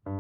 Lehman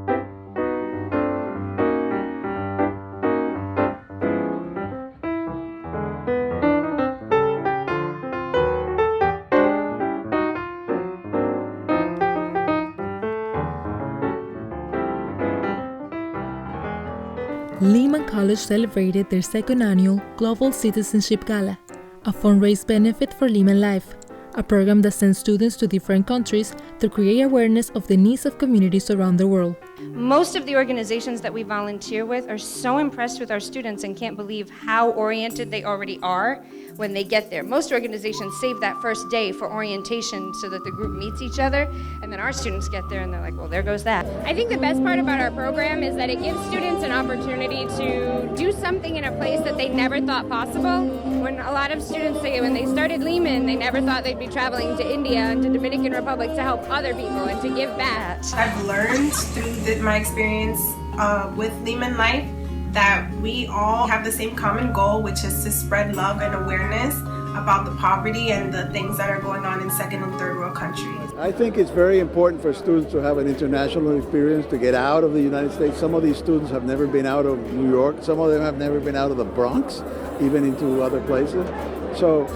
College celebrated their second annual Global Citizenship Gala, a fundraise benefit for Lehman Life, a program that sends students to different countries to create awareness of the needs of communities around the world. Most of the organizations that we volunteer with are so impressed with our students and can't believe how oriented they already are when they get there. Most organizations save that first day for orientation so that the group meets each other, and then our students get there and they're like, well, there goes that. I think the best part about our program is that it gives students an opportunity to do something in a place that they never thought possible. When a lot of students say when they started Lehman, they never thought they'd be traveling to India and to Dominican Republic to help other people and to give back. I've learned through my experience with Lehman Life that we all have the same common goal, which is to spread love and awareness about the poverty and the things that are going on in second and third world countries. I think it's very important for students to have an international experience, to get out of the United States. Some of these students have never been out of New York. Some of them have never been out of the Bronx, even into other places. So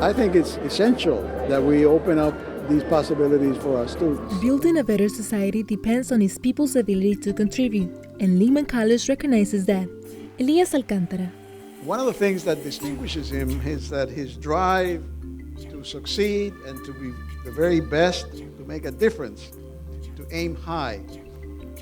I think it's essential that we open up these possibilities for our students. Building a better society depends on its people's ability to contribute, and Lehman College recognizes that. Elias Alcántara. One of the things that distinguishes him is that his drive to succeed and to be the very best, to make a difference, to aim high,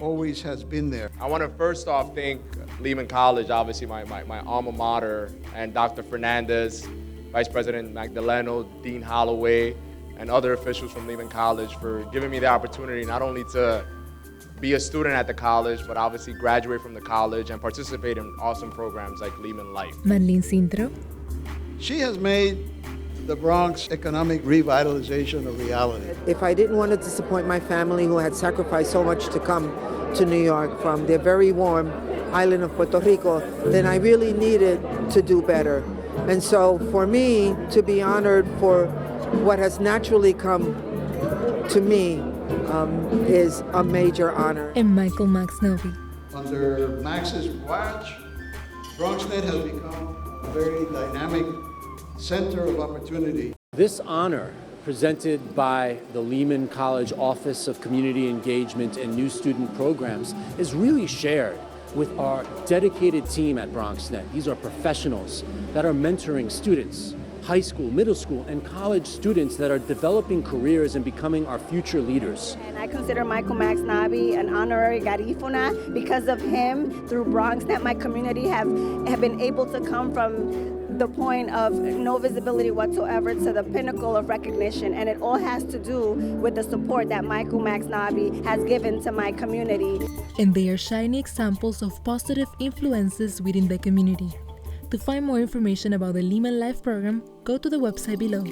always has been there. I want to first off thank Lehman College, obviously my alma mater, and Dr. Fernandez, Vice President Magdaleno, Dean Holloway, and other officials from Lehman College for giving me the opportunity not only to be a student at the college, but obviously graduate from the college and participate in awesome programs like Lehman Life. Marlene Cintro. She has made the Bronx economic revitalization a reality. If I didn't want to disappoint my family who had sacrificed so much to come to New York from their very warm island of Puerto Rico, then I really needed to do better. And so for me to be honored for what has naturally come to me is a major honor. And Michael Max Novi. Under Max's watch, BronxNet has become a very dynamic center of opportunity. This honor, presented by the Lehman College Office of Community Engagement and New Student Programs, is really shared with our dedicated team at BronxNet. These are professionals that are mentoring students, high school, middle school, and college students that are developing careers and becoming our future leaders. And I consider Michael Max Nabi an honorary Garifuna. Because of him, through BronxNet, my community have been able to come from the point of no visibility whatsoever to the pinnacle of recognition. And it all has to do with the support that Michael Max Nabi has given to my community. And they are shining examples of positive influences within the community. To find more information about the Lehman Life program, go to the website below.